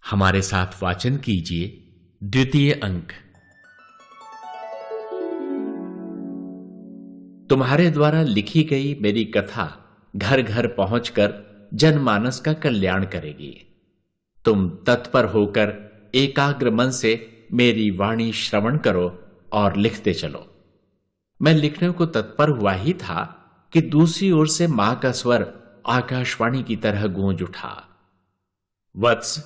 हमारे साथ वाचन कीजिए द्वितीय अंक। तुम्हारे द्वारा लिखी गई मेरी कथा घर घर पहुंचकर जनमानस का कल्याण करेगी। तुम तत्पर होकर एकाग्र मन से मेरी वाणी श्रवण करो और लिखते चलो। मैं लिखने को तत्पर हुआ ही था कि दूसरी ओर से मां का स्वर आकाशवाणी की तरह गूंज उठा। वत्स,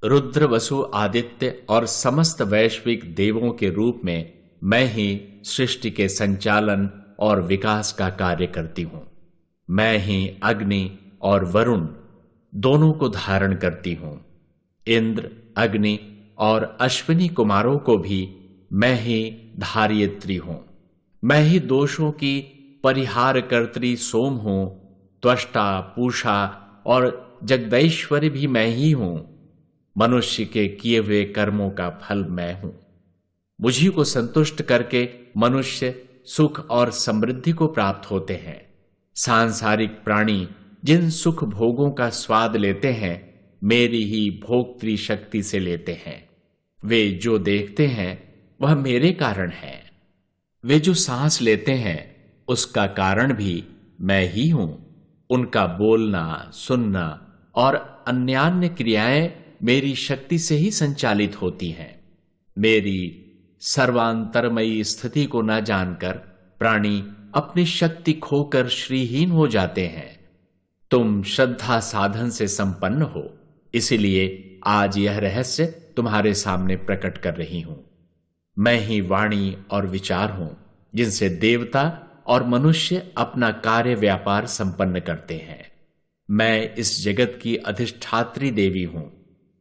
रुद्र, वसु, आदित्य और समस्त वैश्विक देवों के रूप में मैं ही सृष्टि के संचालन और विकास का कार्य करती हूं। मैं ही अग्नि और वरुण दोनों को धारण करती हूं। इंद्र, अग्नि और अश्विनी कुमारों को भी मैं ही धारियत्री हूं। मैं ही दोषों की परिहार कर्त्री सोम हूं। त्वष्टा, पूषा और जगदैश्वरी भी मैं ही हूं। मनुष्य के किए हुए कर्मों का फल मैं हूं। मुझी को संतुष्ट करके मनुष्य सुख और समृद्धि को प्राप्त होते हैं। सांसारिक प्राणी जिन सुख भोगों का स्वाद लेते हैं, मेरी ही भोक्तृ शक्ति से लेते हैं। वे जो देखते हैं वह मेरे कारण है। वे जो सांस लेते हैं उसका कारण भी मैं ही हूं। उनका बोलना, सुनना और अन्यान्य क्रियाएं मेरी शक्ति से ही संचालित होती हैं। मेरी सर्वांतरमयी स्थिति को न जानकर प्राणी अपनी शक्ति खोकर श्रीहीन हो जाते हैं। तुम श्रद्धा साधन से संपन्न हो, इसलिए आज यह रहस्य तुम्हारे सामने प्रकट कर रही हूं। मैं ही वाणी और विचार हूं जिनसे देवता और मनुष्य अपना कार्य व्यापार संपन्न करते हैं। मैं इस जगत की अधिष्ठात्री देवी हूं।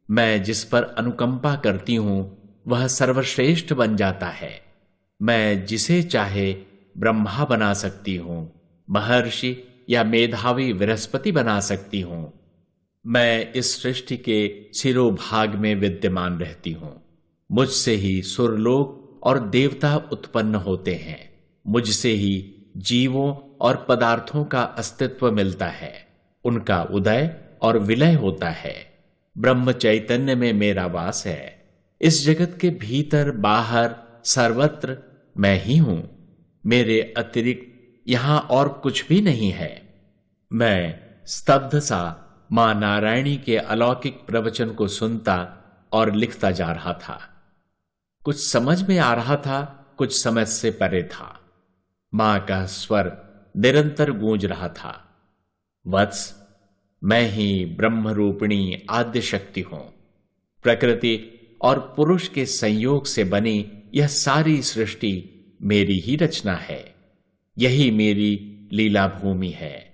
मैं जिस पर अनुकंपा करती हूं वह सर्वश्रेष्ठ बन जाता है। मैं जिसे चाहे ब्रह्मा बना सकती हूं, महर्षि या मेधावी बृहस्पति बना सकती हूं। मैं इस सृष्टि के सिरोभाग में विद्यमान रहती हूं। मुझसे ही सुरलोक और देवता उत्पन्न होते हैं। मुझसे ही जीवों और पदार्थों का अस्तित्व मिलता है। उनका उदय और विलय होता है। ब्रह्म चैतन्य में मेरा वास है। इस जगत के भीतर बाहर सर्वत्र मैं ही हूं। मेरे अतिरिक्त यहां और कुछ भी नहीं है। मैं स्तब्ध सा मां नारायणी के अलौकिक प्रवचन को सुनता और लिखता जा रहा था। कुछ समझ में आ रहा था, कुछ समझ से परे था। मां का स्वर निरंतर गूंज रहा था। वत्स, मैं ही ब्रह्मरूपिणी आद्य शक्ति हूं। प्रकृति और पुरुष के संयोग से बनी यह सारी सृष्टि मेरी ही रचना है। यही मेरी लीला भूमि है।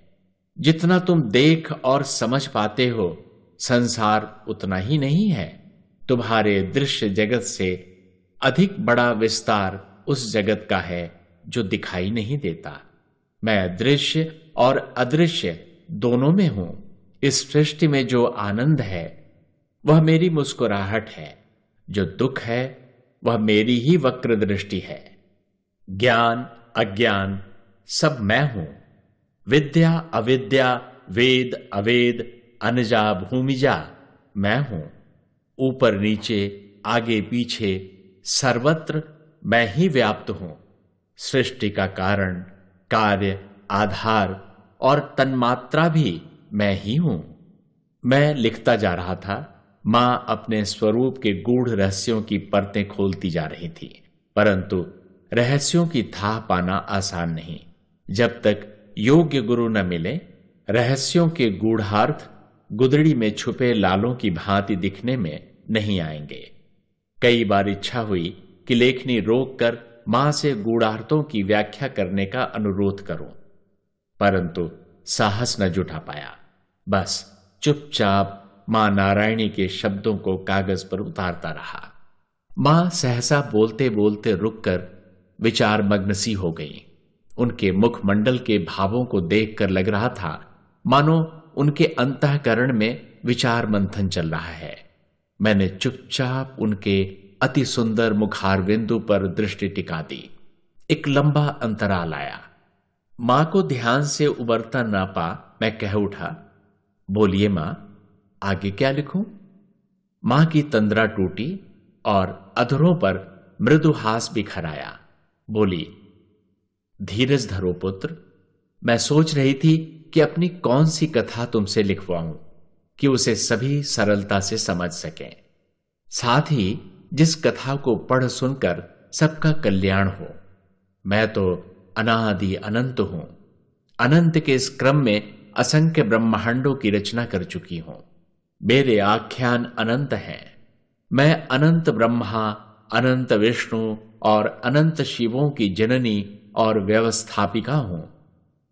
जितना तुम देख और समझ पाते हो, संसार उतना ही नहीं है। तुम्हारे दृश्य जगत से अधिक बड़ा विस्तार उस जगत का है जो दिखाई नहीं देता। मैं दृश्य और अदृश्य दोनों में हूं। इस सृष्टि में जो आनंद है वह मेरी मुस्कुराहट है। जो दुख है वह मेरी ही वक्र दृष्टि है। ज्ञान, अज्ञान सब मैं हूं। विद्या, अविद्या, वेद, अवेद, अनजा, भूमिजा मैं हूं। ऊपर नीचे, आगे पीछे सर्वत्र मैं ही व्याप्त हूं। सृष्टि का कारण, कार्य, आधार और तन्मात्रा भी मैं ही हूं। मैं लिखता जा रहा था। मां अपने स्वरूप के गूढ़ रहस्यों की परतें खोलती जा रही थी, परंतु रहस्यों की थाह पाना आसान नहीं। जब तक योग्य गुरु न मिले, रहस्यों के गूढ़ार्थ गुदड़ी में छुपे लालों की भांति दिखने में नहीं आएंगे। कई बार इच्छा हुई कि लेखनी रोककर मां से गूढ़ार्थों की व्याख्या करने का अनुरोध करूं, परंतु साहस न जुटा पाया। बस चुपचाप मां नारायणी के शब्दों को कागज पर उतारता रहा। मां सहसा बोलते बोलते रुककर विचार मग्न सी हो गई। उनके मुखमंडल के भावों को देखकर लग रहा था मानो उनके अंतःकरण में विचार मंथन चल रहा है। मैंने चुपचाप उनके अति सुंदर मुखारविंदु पर दृष्टि टिका दी। एक लंबा अंतराल आया। मां को ध्यान से उबरता ना पा मैं कह उठा, बोलिए मां, आगे क्या लिखूं? मां की तंद्रा टूटी और अधरों पर मृदु हास बिखर आया। बोली, धीरज धरो पुत्र, मैं सोच रही थी कि अपनी कौन सी कथा तुमसे लिखवाऊं कि उसे सभी सरलता से समझ सकें, साथ ही जिस कथा को पढ़ सुनकर सबका कल्याण हो। मैं तो अनादि अनंत हूं, अनंत के इस क्रम में असंख्य ब्रह्मांडों की रचना कर चुकी हूं। मेरे आख्यान अनंत हैं। मैं अनंत ब्रह्मा, अनंत विष्णु और अनंत शिवों की जननी और व्यवस्थापिका हूं।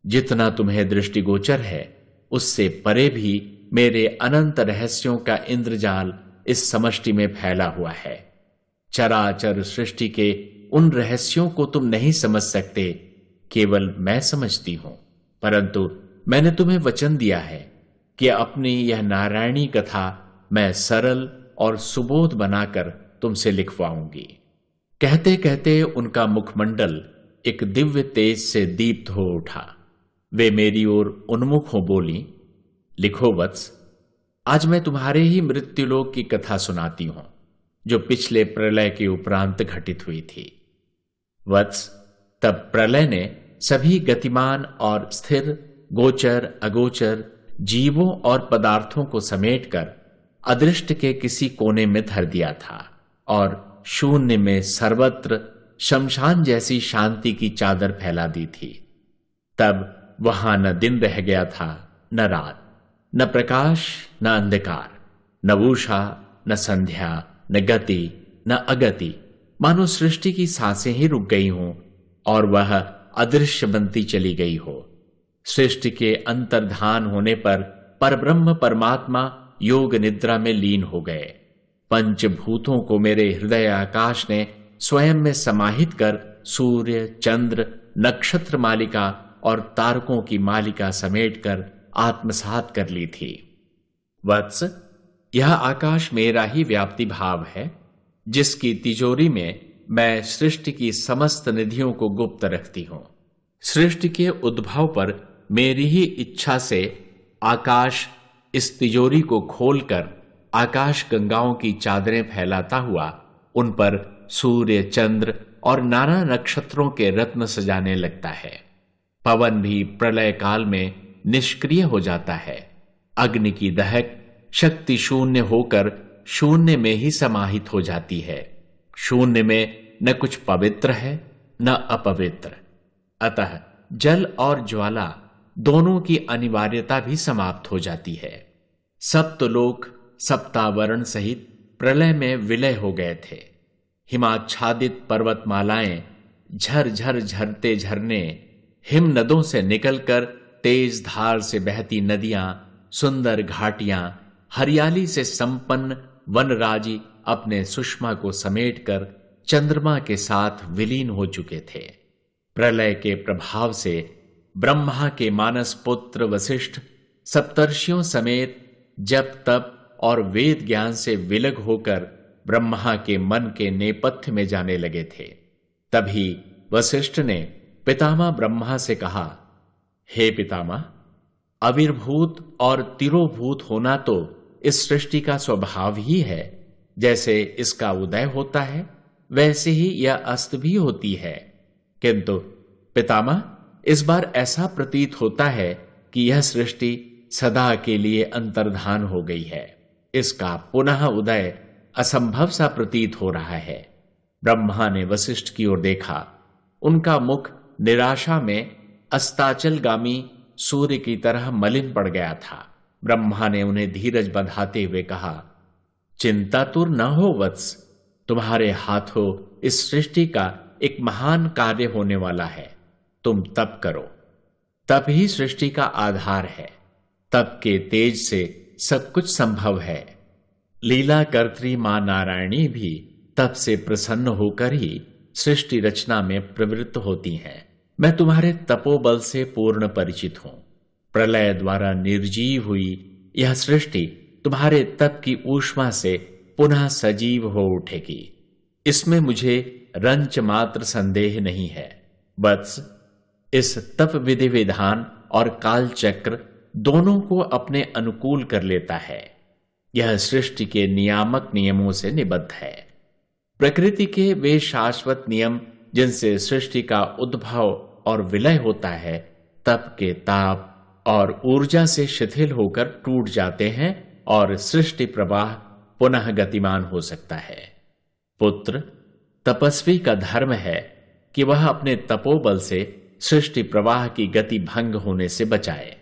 जितना तुम्हें दृष्टिगोचर है उससे परे भी मेरे अनंत रहस्यों का इंद्रजाल इस समष्टि में फैला हुआ है। चराचर सृष्टि के उन रहस्यों को तुम नहीं समझ सकते, केवल मैं समझती हूं। परंतु मैंने तुम्हें वचन दिया है कि अपनी यह नारायणी कथा मैं सरल और सुबोध बनाकर तुमसे लिखवाऊंगी। कहते कहते उनका मुखमंडल एक दिव्य तेज से दीप्त हो उठा। वे मेरी ओर उन्मुख हो बोली, लिखो वत्स, आज मैं तुम्हारे ही मृत्युलोक की कथा सुनाती हूं जो पिछले प्रलय के उपरांत घटित हुई थी। वत्स, तब प्रलय ने सभी गतिमान और स्थिर गोचर अगोचर जीवों और पदार्थों को समेटकर अदृष्ट के किसी कोने में धर दिया था और शून्य में सर्वत्र शमशान जैसी शांति की चादर फैला दी थी। तब वहां न दिन रह गया था, न रात, न प्रकाश, न अंधकार, न उषा, न संध्या, न गति, न अगति। मानो सृष्टि की सांसें ही रुक गई हों और वह अदृश्य बनती चली गई हो। सृष्टि के अंतर्धान होने पर परब्रह्म परमात्मा योग निद्रा में लीन हो गए। पंचभूतों को मेरे हृदय आकाश ने स्वयं में समाहित कर सूर्य, चंद्र, नक्षत्र मालिका और तारकों की मालिका समेटकर आत्मसात कर ली थी। वत्स, यह आकाश मेरा ही व्याप्ति भाव है, जिसकी तिजोरी में मैं सृष्टि की समस्त निधियों को गुप्त रखती हूं। सृष्टि के उद्भव पर मेरी ही इच्छा से आकाश इस तिजोरी को खोलकर आकाश गंगाओं की चादरें फैलाता हुआ उन पर सूर्य, चंद्र और नाना नक्षत्रों के रत्न सजाने लगता है। पवन भी प्रलय काल में निष्क्रिय हो जाता है। अग्नि की दहक शक्ति शून्य होकर शून्य में ही समाहित हो जाती है। शून्य में न कुछ पवित्र है न अपवित्र। अतः जल और ज्वाला दोनों की अनिवार्यता भी समाप्त हो जाती है। सप्तलोक सप्तावरण सहित प्रलय में विलय हो गए थे। हिमाच्छादित पर्वतमालाएं, झरझर झरते झरने, हिम नदों से निकलकर तेज धार से बहती नदियां, सुंदर घाटियां, हरियाली से संपन्न वनराजी अपने सुषमा को समेटकर चंद्रमा के साथ विलीन हो चुके थे। प्रलय के प्रभाव से ब्रह्मा के मानस पुत्र वशिष्ठ सप्तर्षियों समेत जप तप और वेद ज्ञान से विलग होकर ब्रह्मा के मन के नेपथ्य में जाने लगे थे। तभी वशिष्ठ ने पितामह ब्रह्मा से कहा, हे पितामह, आविर्भूत और तिरोभूत होना तो इस सृष्टि का स्वभाव ही है। जैसे इसका उदय होता है वैसे ही यह अस्त भी होती है। किंतु पितामह, इस बार ऐसा प्रतीत होता है कि यह सृष्टि सदा के लिए अंतर्धान हो गई है। इसका पुनः उदय असंभव सा प्रतीत हो रहा है। ब्रह्मा ने वशिष्ठ की ओर देखा। उनका मुख निराशा में अस्ताचलगामी सूर्य की तरह मलिन पड़ गया था। ब्रह्मा ने उन्हें धीरज बंधाते हुए कहा, चिंतातुर न हो वत्स, तुम्हारे हाथों इस सृष्टि का एक महान कार्य होने वाला है। तुम तप करो। तप ही सृष्टि का आधार है। तप के तेज से सब कुछ संभव है। लीला कर्त्री मां नारायणी भी तप से प्रसन्न होकर ही सृष्टि रचना में प्रवृत्त होती हैं। मैं तुम्हारे तपोबल से पूर्ण परिचित हूं। प्रलय द्वारा निर्जीव हुई यह सृष्टि तुम्हारे तप की ऊष्मा से पुनः सजीव हो उठेगी। इसमें मुझे रंच मात्र संदेह नहीं है। वत्स, इस तप विधि विधान और काल चक्र दोनों को अपने अनुकूल कर लेता है। यह सृष्टि के नियामक नियमों से निबद्ध है। प्रकृति के वे शाश्वत नियम जिनसे सृष्टि का उद्भव और विलय होता है, तप के ताप और ऊर्जा से शिथिल होकर टूट जाते हैं और सृष्टि प्रवाह पुनः गतिमान हो सकता है। पुत्र, तपस्वी का धर्म है कि वह अपने तपोबल से सृष्टि प्रवाह की गति भंग होने से बचाए।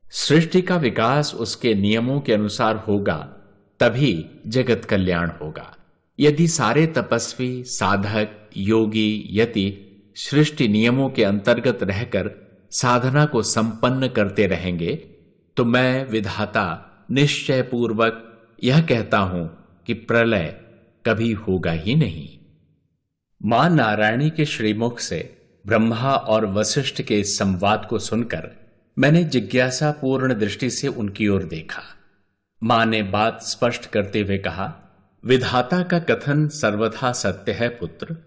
सृष्टि का विकास उसके नियमों के अनुसार होगा, तभी जगत कल्याण होगा। यदि सारे तपस्वी, साधक, योगी, यति सृष्टि नियमों के अंतर्गत रहकर साधना को संपन्न करते रहेंगे, तो मैं विधाता निश्चय पूर्वक यह कहता हूं कि प्रलय कभी होगा ही नहीं। मां नारायणी के श्रीमुख से ब्रह्मा और वशिष्ठ के इस संवाद को सुनकर मैंने जिज्ञासा पूर्ण दृष्टि से उनकी ओर देखा। मां ने बात स्पष्ट करते हुए कहा, विधाता का कथन सर्वथा सत्य है पुत्र।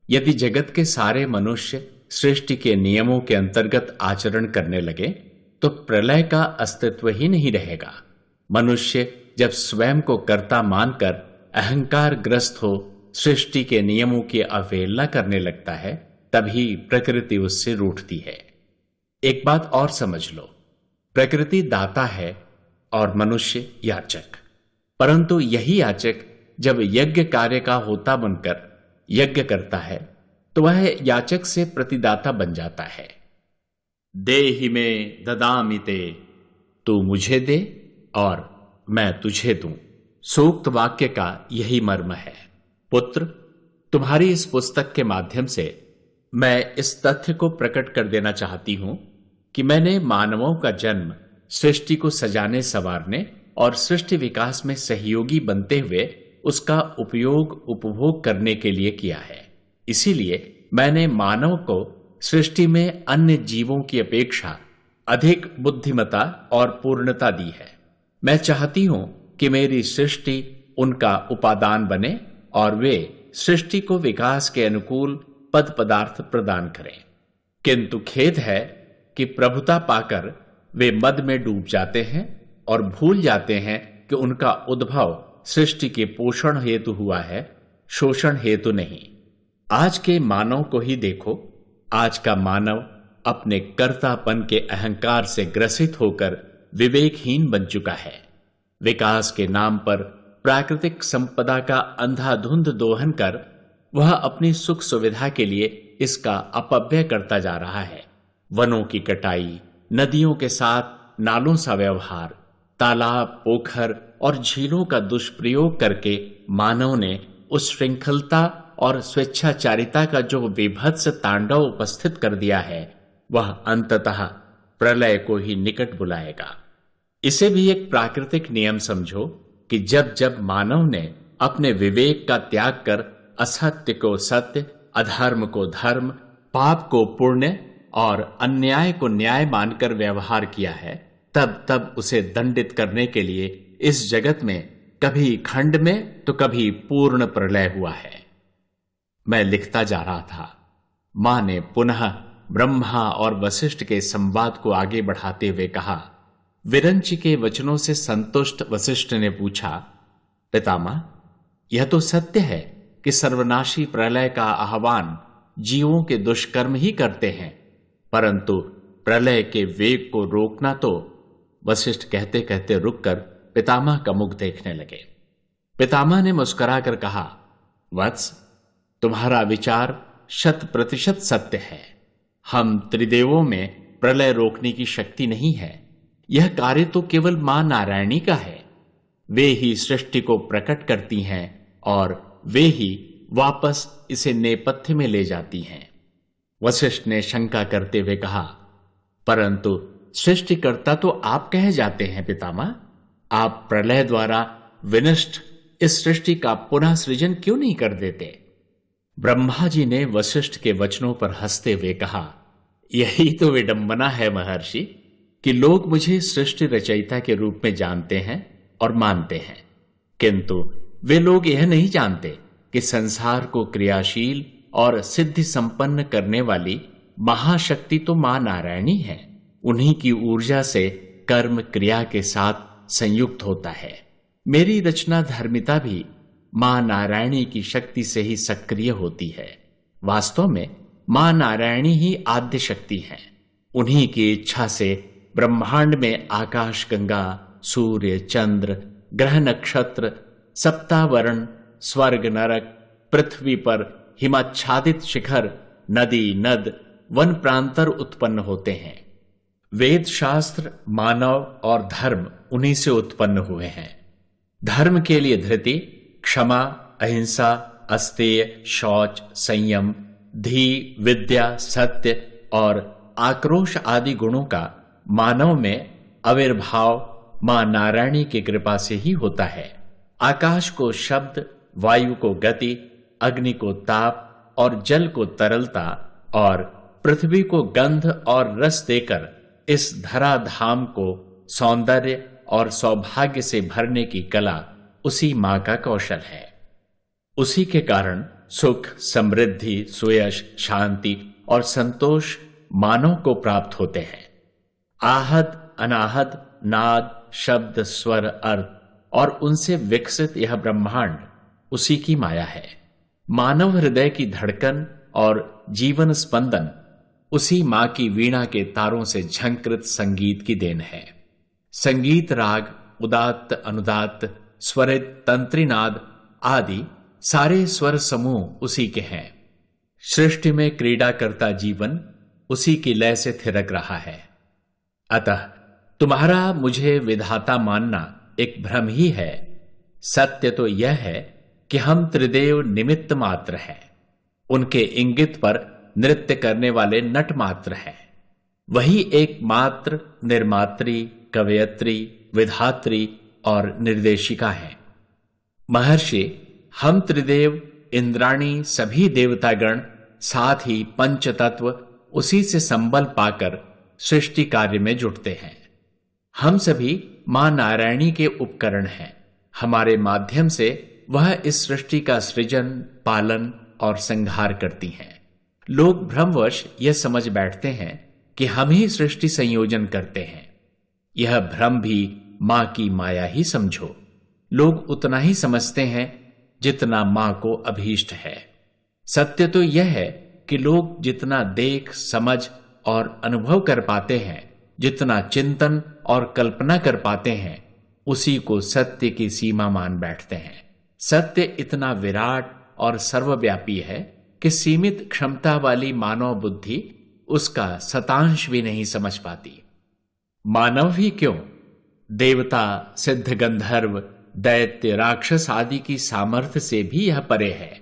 यदि जगत के सारे मनुष्य सृष्टि के नियमों के अंतर्गत आचरण करने लगे तो प्रलय का अस्तित्व ही नहीं रहेगा। मनुष्य जब स्वयं को कर्ता मानकर अहंकार ग्रस्त हो सृष्टि के नियमों की अवहेलना करने लगता है, तभी प्रकृति उससे रूठती है। एक बात और समझ लो, प्रकृति दाता है और मनुष्य याचक। परंतु यही याचक जब यज्ञ कार्य का होता बनकर यज्ञ करता है तो वह याचक से प्रतिदाता बन जाता है। देहि में ददामि ते, तू मुझे दे और मैं तुझे दूं। सूक्त वाक्य का यही मर्म है। पुत्र, तुम्हारी इस पुस्तक के माध्यम से मैं इस तथ्य को प्रकट कर देना चाहती हूं कि मैंने मानवों का जन्म सृष्टि को सजाने संवारने और सृष्टि विकास में सहयोगी बनते हुए उसका उपयोग उपभोग करने के लिए किया है। इसीलिए मैंने मानव को सृष्टि में अन्य जीवों की अपेक्षा अधिक बुद्धिमता और पूर्णता दी है। मैं चाहती हूं कि मेरी सृष्टि उनका उपादान बने और वे सृष्टि को विकास के अनुकूल पद पदार्थ प्रदान करें। किंतु खेद है कि प्रभुता पाकर वे मद में डूब जाते हैं और भूल जाते हैं कि उनका उद्भव सृष्टि के पोषण हेतु हुआ है, शोषण हेतु नहीं। आज के मानव को ही देखो। आज का मानव अपने कर्तापन के अहंकार से ग्रसित होकर विवेकहीन बन चुका है। विकास के नाम पर प्राकृतिक संपदा का अंधाधुंध दोहन कर वह अपनी सुख सुविधा के लिए इसका अपव्यय करता जा रहा है। वनों की कटाई, नदियों के साथ नालों सा व्यवहार, तालाब, पोखर और झीलों का दुष्प्रयोग करके मानव ने उस श्रृंखलता और स्वेच्छाचारिता का जो विभत्स तांडव उपस्थित कर दिया है, वह अंततः प्रलय को ही निकट बुलाएगा। इसे भी एक प्राकृतिक नियम समझो कि जब जब मानव ने अपने विवेक का त्याग कर असत्य को सत्य, अधर्म को धर्म, पाप को पुण्य और अन्याय को न्याय मानकर व्यवहार किया है, तब तब उसे दंडित करने के लिए इस जगत में कभी खंड में तो कभी पूर्ण प्रलय हुआ है। मैं लिखता जा रहा था। मां ने पुनः ब्रह्मा और वशिष्ठ के संवाद को आगे बढ़ाते हुए कहा। विरंची के वचनों से संतुष्ट वशिष्ठ ने पूछा, पितामह, यह तो सत्य है कि सर्वनाशी प्रलय का आह्वान जीवों के दुष्कर्म ही करते हैं, परंतु प्रलय के वेग को रोकना तो। वशिष्ठ कहते कहते रुककर पितामह का मुख देखने लगे। पितामह ने मुस्कुराकर कहा, वत्स, तुम्हारा विचार 100% सत्य है। हम त्रिदेवों में प्रलय रोकने की शक्ति नहीं है। यह कार्य तो केवल मां नारायणी का है। वे ही सृष्टि को प्रकट करती हैं और वे ही वापस इसे नेपथ्य में ले जाती हैं। वशिष्ठ ने शंका करते हुए कहा, परंतु सृष्टिकर्ता तो आप कहे जाते हैं पितामह। आप प्रलय द्वारा विनष्ट इस सृष्टि का पुनः सृजन क्यों नहीं कर देते? ब्रह्मा जी ने वशिष्ठ के वचनों पर हंसते हुए कहा, यही तो विडंबना है महर्षि कि लोग मुझे सृष्टि रचयिता के रूप में जानते हैं और मानते हैं, किंतु वे लोग यह नहीं जानते कि संसार को क्रियाशील और सिद्धि संपन्न करने वाली महाशक्ति तो मां नारायणी है। उन्हीं की ऊर्जा से कर्म क्रिया के साथ संयुक्त होता है। मेरी रचना धर्मिता भी मां नारायणी की शक्ति से ही सक्रिय होती है। वास्तव में मां नारायणी ही आद्य शक्ति है। उन्हीं की इच्छा से ब्रह्मांड में आकाश गंगा, सूर्य, चंद्र, ग्रह, नक्षत्र, सप्तावरण, स्वर्ग, नरक, पृथ्वी पर हिमाच्छादित शिखर, नदी, नद, वन प्रांतर उत्पन्न होते हैं। वेद, शास्त्र, मानव और धर्म उन्हीं से उत्पन्न हुए हैं। धर्म के लिए धृति, क्षमा, अहिंसा, अस्तेय, शौच, संयम, धी, विद्या, सत्य और आक्रोश आदि गुणों का मानव में आविर्भाव मां नारायणी की कृपा से ही होता है। आकाश को शब्द, वायु को गति, अग्नि को ताप और जल को तरलता और पृथ्वी को गंध और रस देकर इस धराधाम को सौंदर्य और सौभाग्य से भरने की कला उसी मां का कौशल है। उसी के कारण सुख, समृद्धि, सुयश, शांति और संतोष मानव को प्राप्त होते हैं। आहद, अनाहद, नाद, शब्द, स्वर, अर्थ और उनसे विकसित यह ब्रह्मांड उसी की माया है। मानव हृदय की धड़कन और जीवन स्पंदन उसी मां की वीणा के तारों से झंकृत संगीत की देन है। संगीत, राग, उदात्त, अनुदात्त, स्वरित, तंत्रीनाद आदि सारे स्वर समूह उसी के हैं। सृष्टि में क्रीड़ा करता जीवन उसी की लय से थिरक रहा है। अतः तुम्हारा मुझे विधाता मानना एक भ्रम ही है। सत्य तो यह है कि हम त्रिदेव निमित्त मात्र हैं। उनके इंगित पर नृत्य करने वाले नट मात्र हैं। वही एकमात्र निर्मात्री, कवयत्री, विधात्री और निर्देशिका है। महर्षि, हम त्रिदेव, इंद्राणी, सभी देवतागण, साथ ही पंचतत्व उसी से संबल पाकर सृष्टि कार्य में जुटते हैं। हम सभी मां नारायणी के उपकरण हैं। हमारे माध्यम से वह इस सृष्टि का सृजन, पालन और संहार करती हैं। लोग भ्रमवश यह समझ बैठते हैं कि हम ही सृष्टि संयोजन करते हैं। यह भ्रम भी मां की माया ही समझो। लोग उतना ही समझते हैं जितना मां को अभीष्ट है। सत्य तो यह है कि लोग जितना देख, समझ और अनुभव कर पाते हैं, जितना चिंतन और कल्पना कर पाते हैं, उसी को सत्य की सीमा मान बैठते हैं। सत्य इतना विराट और सर्वव्यापी है कि सीमित क्षमता वाली मानव बुद्धि उसका शतांश भी नहीं समझ पाती। मानव ही क्यों, देवता, सिद्ध, गंधर्व, दैत्य, राक्षस आदि की सामर्थ्य से भी यह परे है।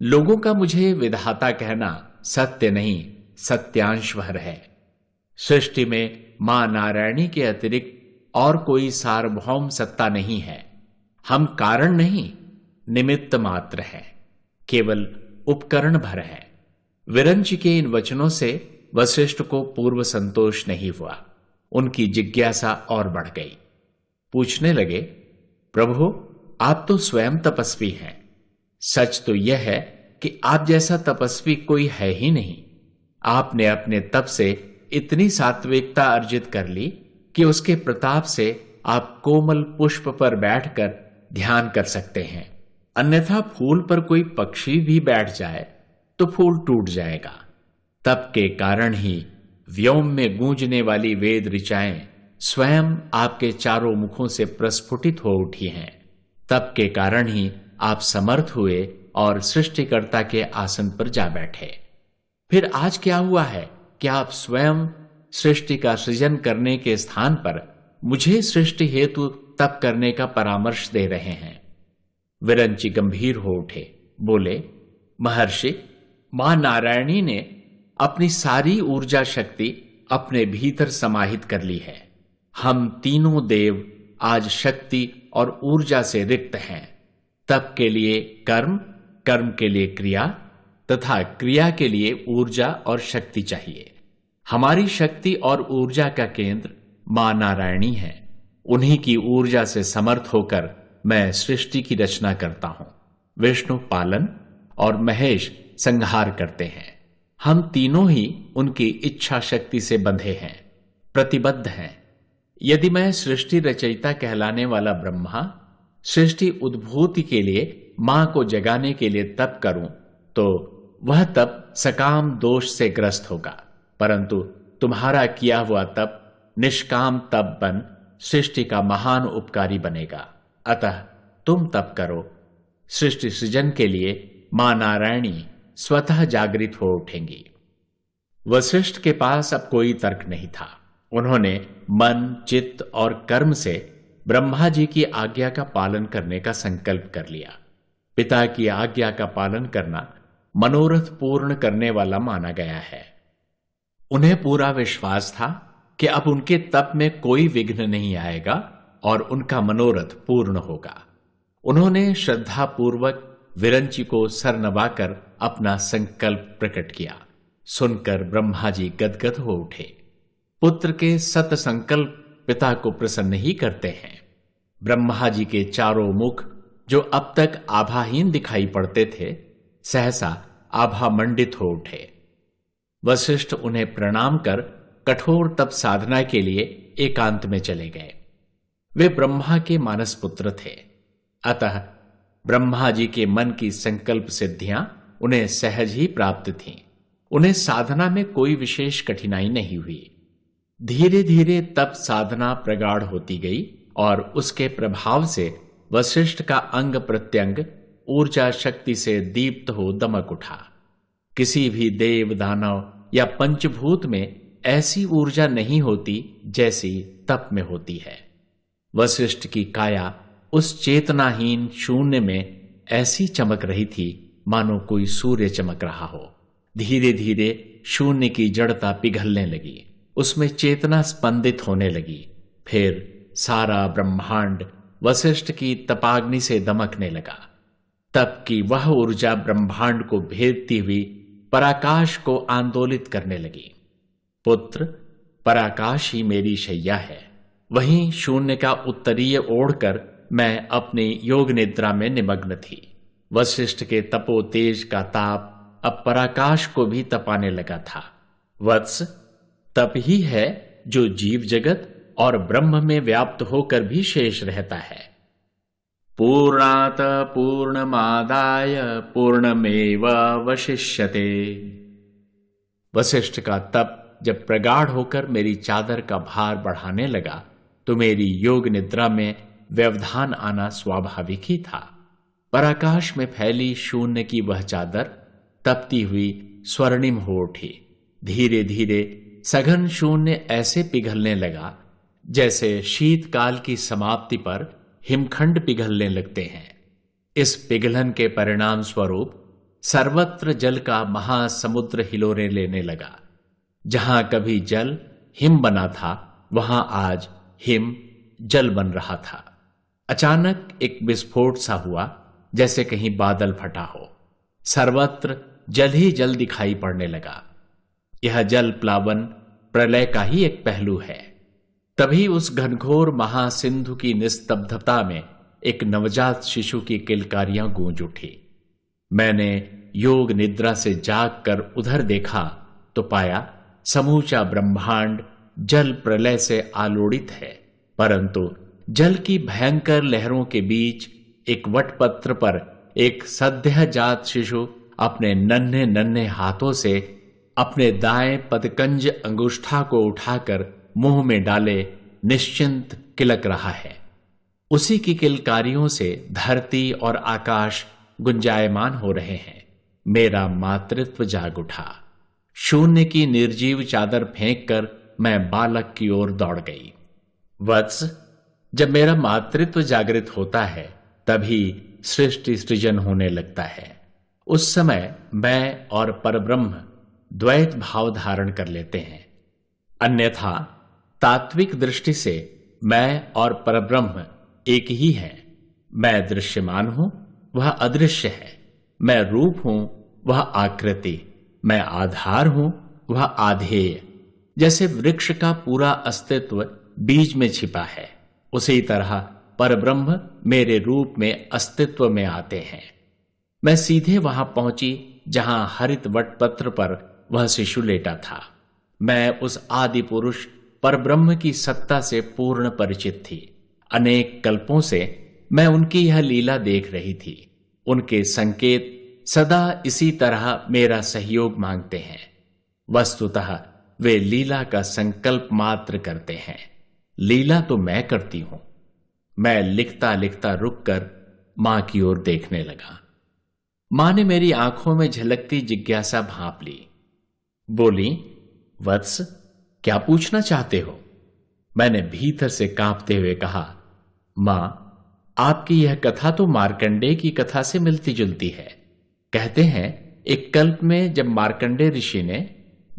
लोगों का मुझे विधाता कहना सत्य नहीं, सत्यांश भर है। सृष्टि में मां नारायणी के अतिरिक्त और कोई सार्वभौम सत्ता नहीं है। हम कारण नहीं, निमित्त मात्र है, केवल उपकरण भर है। विरंच के इन वचनों से वशिष्ठ को पूर्व संतोष नहीं हुआ। उनकी जिज्ञासा और बढ़ गई। पूछने लगे, प्रभु, आप तो स्वयं तपस्वी हैं। सच तो यह है कि आप जैसा तपस्वी कोई है ही नहीं। आपने अपने तप से इतनी सात्विकता अर्जित कर ली कि उसके प्रताप से आप कोमल पुष्प पर बैठकर ध्यान कर सकते हैं। अन्यथा फूल पर कोई पक्षी भी बैठ जाए तो फूल टूट जाएगा। तप के कारण ही व्योम में गूंजने वाली वेद ऋचाएं स्वयं आपके चारों मुखों से प्रस्फुटित हो उठी हैं। तप के कारण ही आप समर्थ हुए और सृष्टिकर्ता के आसन पर जा बैठे। फिर आज क्या हुआ है कि आप स्वयं सृष्टि का सृजन करने के स्थान पर मुझे सृष्टि हेतु तप करने का परामर्श दे रहे हैं। विरंची गंभीर हो उठे, बोले, महर्षि, मां नारायणी ने अपनी सारी ऊर्जा शक्ति अपने भीतर समाहित कर ली है। हम तीनों देव आज शक्ति और ऊर्जा से रिक्त हैं। तप के लिए कर्म, कर्म के लिए क्रिया तथा क्रिया के लिए ऊर्जा और शक्ति चाहिए। हमारी शक्ति और ऊर्जा का केंद्र मां नारायणी है। उन्हीं की ऊर्जा से समर्थ होकर मैं सृष्टि की रचना करता हूं। विष्णु पालन और महेश संहार करते हैं। हम तीनों ही उनकी इच्छा शक्ति से बंधे हैं, प्रतिबद्ध हैं। यदि मैं सृष्टि रचयिता कहलाने वाला ब्रह्मा सृष्टि उद्भूति के लिए मां को जगाने के लिए तप करूं तो वह तप सकाम दोष से ग्रस्त होगा, परंतु तुम्हारा किया हुआ तप निष्काम तप बन सृष्टि का महान उपकारी बनेगा। अतः तुम तप करो। सृष्टि सृजन के लिए मां नारायणी स्वतः जागृत हो उठेंगी। वशिष्ठ के पास अब कोई तर्क नहीं था। उन्होंने मन, चित्त और कर्म से ब्रह्मा जी की आज्ञा का पालन करने का संकल्प कर लिया। पिता की आज्ञा का पालन करना मनोरथ पूर्ण करने वाला माना गया है। उन्हें पूरा विश्वास था कि अब उनके तप में कोई विघ्न नहीं आएगा और उनका मनोरथ पूर्ण होगा। उन्होंने श्रद्धापूर्वक विरंची को सर नवाकर अपना संकल्प प्रकट किया। सुनकर ब्रह्मा जी गदगद हो उठे। पुत्र के सत संकल्प पिता को प्रसन्न ही करते हैं। ब्रह्मा जी के चारों मुख जो अब तक आभाहीन दिखाई पड़ते थे, सहसा आभा मंडित हो उठे। वशिष्ठ उन्हें प्रणाम कर कठोर तप साधना के लिए एकांत में चले गए। वे ब्रह्मा के मानस पुत्र थे, अतः ब्रह्मा जी के मन की संकल्प सिद्धियां उन्हें सहज ही प्राप्त थीं। उन्हें साधना में कोई विशेष कठिनाई नहीं हुई। धीरे धीरे तप साधना प्रगाढ़ होती गई और उसके प्रभाव से वशिष्ठ का अंग प्रत्यंग ऊर्जा शक्ति से दीप्त हो दमक उठा। किसी भी देव, दानव या पंचभूत में ऐसी ऊर्जा नहीं होती जैसी तप में होती है। वशिष्ठ की काया उस चेतनाहीन शून्य में ऐसी चमक रही थी मानो कोई सूर्य चमक रहा हो। धीरे धीरे शून्य की जड़ता पिघलने लगी, उसमें चेतना स्पंदित होने लगी। फिर सारा ब्रह्मांड वशिष्ठ की तपाग्नि से दमकने लगा। तप की वह ऊर्जा ब्रह्मांड को भेदती हुई पराकाश को आंदोलित करने लगी। पुत्र, पराकाश ही मेरी शैया है। वहीं शून्य का उत्तरीय ओढ़कर मैं अपनी योग निद्रा में निमग्न थी। वशिष्ठ के तपो तेज का ताप अब पराकाश को भी तपाने लगा था। वत्स, तप ही है जो जीव जगत और ब्रह्म में व्याप्त होकर भी शेष रहता है। पूर्णात पूर्णमादाय पूर्णमेवावशिष्यते। वशिष्ठ का तप जब प्रगाढ़ होकर मेरी चादर का भार बढ़ाने लगा तो मेरी योग निद्रा में व्यवधान आना स्वाभाविक ही था। पराकाश में फैली शून्य की वह चादर तपती हुई स्वर्णिम हो उठी। धीरे धीरे सघन शून्य ऐसे पिघलने लगा जैसे शीतकाल की समाप्ति पर हिमखंड पिघलने लगते हैं। इस पिघलन के परिणाम स्वरूप सर्वत्र जल का महासमुद्र हिलोरे लेने लगा। जहां कभी जल हिम बना था वहां आज हिम जल बन रहा था। अचानक एक विस्फोट सा हुआ, जैसे कहीं बादल फटा हो। सर्वत्र जल ही जल दिखाई पड़ने लगा। यह जल प्लावन प्रलय का ही एक पहलू है। तभी उस घनघोर महासिंधु की निस्तब्धता में एक नवजात शिशु की किलकारियां गूंज उठी। मैंने योग निद्रा से जाग कर उधर देखा तो पाया समूचा ब्रह्मांड जल प्रलय से आलोड़ित है, परंतु जल की भयंकर लहरों के बीच एक वटपत्र पर एक सद्यजात शिशु अपने नन्हे नन्हे हाथों से अपने दाएं पदकंज अंगुष्ठा को उठाकर मुंह में डाले निश्चिंत किलक रहा है। उसी की किलकारियों से धरती और आकाश गुंजायमान हो रहे हैं। मेरा मातृत्व जाग उठा। शून्य की निर्जीव चादर फेंककर मैं बालक की ओर दौड़ गई। वत्स, जब मेरा मातृत्व जागृत होता है तभी सृष्टि सृजन होने लगता है। उस समय मैं और परब्रह्म द्वैत भाव धारण कर लेते हैं। अन्यथा तात्विक दृष्टि से मैं और परब्रह्म एक ही हैं। मैं दृश्यमान हूं, वह अदृश्य है। मैं रूप हूं, वह आकृति। मैं आधार हूं, वह आधेय। जैसे वृक्ष का पूरा अस्तित्व बीज में छिपा है, उसी तरह परब्रह्म मेरे रूप में अस्तित्व में आते हैं। मैं सीधे वहां पहुंची जहां हरित वटपत्र पर वह शिशु लेटा था। मैं उस आदि पुरुष परब्रह्म की सत्ता से पूर्ण परिचित थी। अनेक कल्पों से मैं उनकी यह लीला देख रही थी। उनके संकेत सदा इसी तरह मेरा सहयोग मांगते हैं। वस्तुतः वे लीला का संकल्प मात्र करते हैं, लीला तो मैं करती हूं। मैं लिखता लिखता रुककर मां की ओर देखने लगा। मां ने मेरी आंखों में झलकती जिज्ञासा भांप ली। बोली, वत्स, क्या पूछना चाहते हो? मैंने भीतर से कांपते हुए कहा, मां, आपकी यह कथा तो मार्कंडेय की कथा से मिलती जुलती है। कहते हैं एक कल्प में जब मार्कंडेय ऋषि ने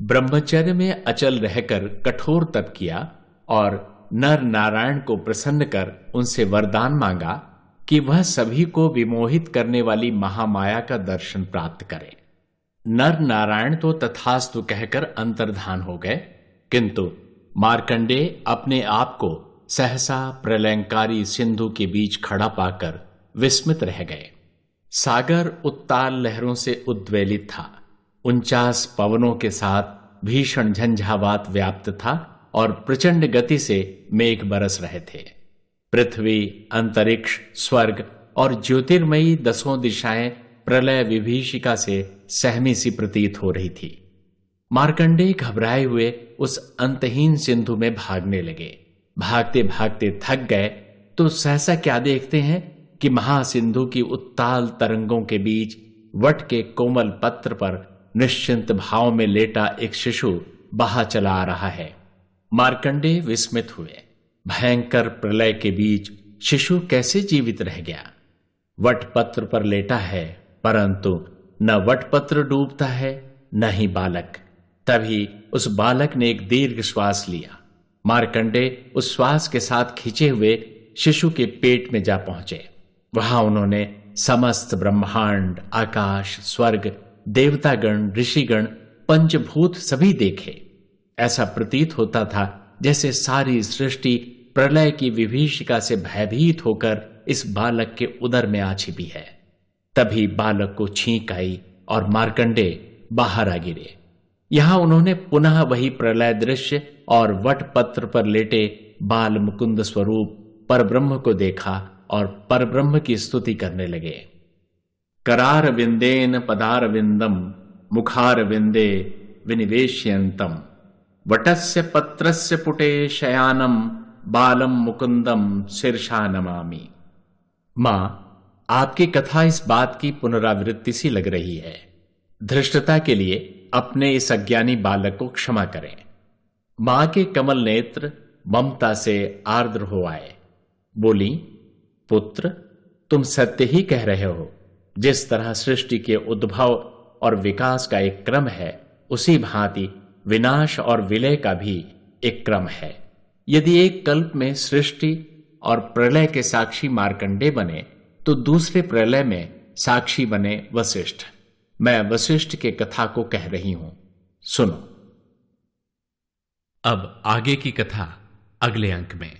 ब्रह्मचर्य में अचल रहकर कठोर तप किया और नर नारायण को प्रसन्न कर उनसे वरदान मांगा कि वह सभी को विमोहित करने वाली महामाया का दर्शन प्राप्त करे। नर नारायण तो तथास्तु कहकर अंतर्धान हो गए, किंतु मार्कंडेय अपने आप को सहसा प्रलयंकारी सिंधु के बीच खड़ा पाकर विस्मित रह गए। सागर उत्ताल लहरों से उद्वेलित था। 49 पवनों के साथ भीषण झंझावात व्याप्त था और प्रचंड गति से मेघ बरस रहे थे। पृथ्वी, अंतरिक्ष, स्वर्ग और ज्योतिर्मयी 10 दिशाएं प्रलय विभीषिका से सहमी सी प्रतीत हो रही थी। मार्कंडेय घबराए हुए उस अंतहीन सिंधु में भागने लगे। भागते भागते थक गए तो सहसा क्या देखते हैं कि महासिंधु की उत्ताल तरंगों के बीच वट के कोमल पत्र पर निश्चिंत भाव में लेटा एक शिशु बहा चला आ रहा है। मार्कंडेय विस्मित हुए। भयंकर प्रलय के बीच शिशु कैसे जीवित रह गया? वटपत्र पर लेटा है, परंतु न वटपत्र डूबता है न ही बालक। तभी उस बालक ने एक दीर्घ श्वास लिया। मार्कंडेय उस श्वास के साथ खींचे हुए शिशु के पेट में जा पहुंचे। वहां उन्होंने समस्त ब्रह्मांड, आकाश, स्वर्ग, देवतागण, ऋषिगण, पंचभूत सभी देखे। ऐसा प्रतीत होता था जैसे सारी सृष्टि प्रलय की विभीषिका से भयभीत होकर इस बालक के उदर में आ छिपी है। तभी बालक को छींक आई और मार्कंडेय बाहर आ गिरे। यहां उन्होंने पुनः वही प्रलय दृश्य और वटपत्र पर लेटे बाल मुकुंद स्वरूप परब्रह्म को देखा और परब्रह्म की स्तुति करने लगे। करार विंदेन पदार विंदम मुखार विंदे विनिवेश्यंतम वटस्य पत्रस्य पुटे शयानम बालम मुकुंदम शीर्षा नमामि। मां, आपकी कथा इस बात की पुनरावृत्ति सी लग रही है। धृष्टता के लिए अपने इस अज्ञानी बालक को क्षमा करें। मां के कमल नेत्र ममता से आर्द्र हो आए। बोली, पुत्र, तुम सत्य ही कह रहे हो। जिस तरह सृष्टि के उद्भव और विकास का एक क्रम है, उसी भांति विनाश और विलय का भी एक क्रम है। यदि एक कल्प में सृष्टि और प्रलय के साक्षी मार्कंडेय बने तो दूसरे प्रलय में साक्षी बने वशिष्ठ। मैं वशिष्ठ के कथा को कह रही हूं, सुनो। अब आगे की कथा अगले अंक में।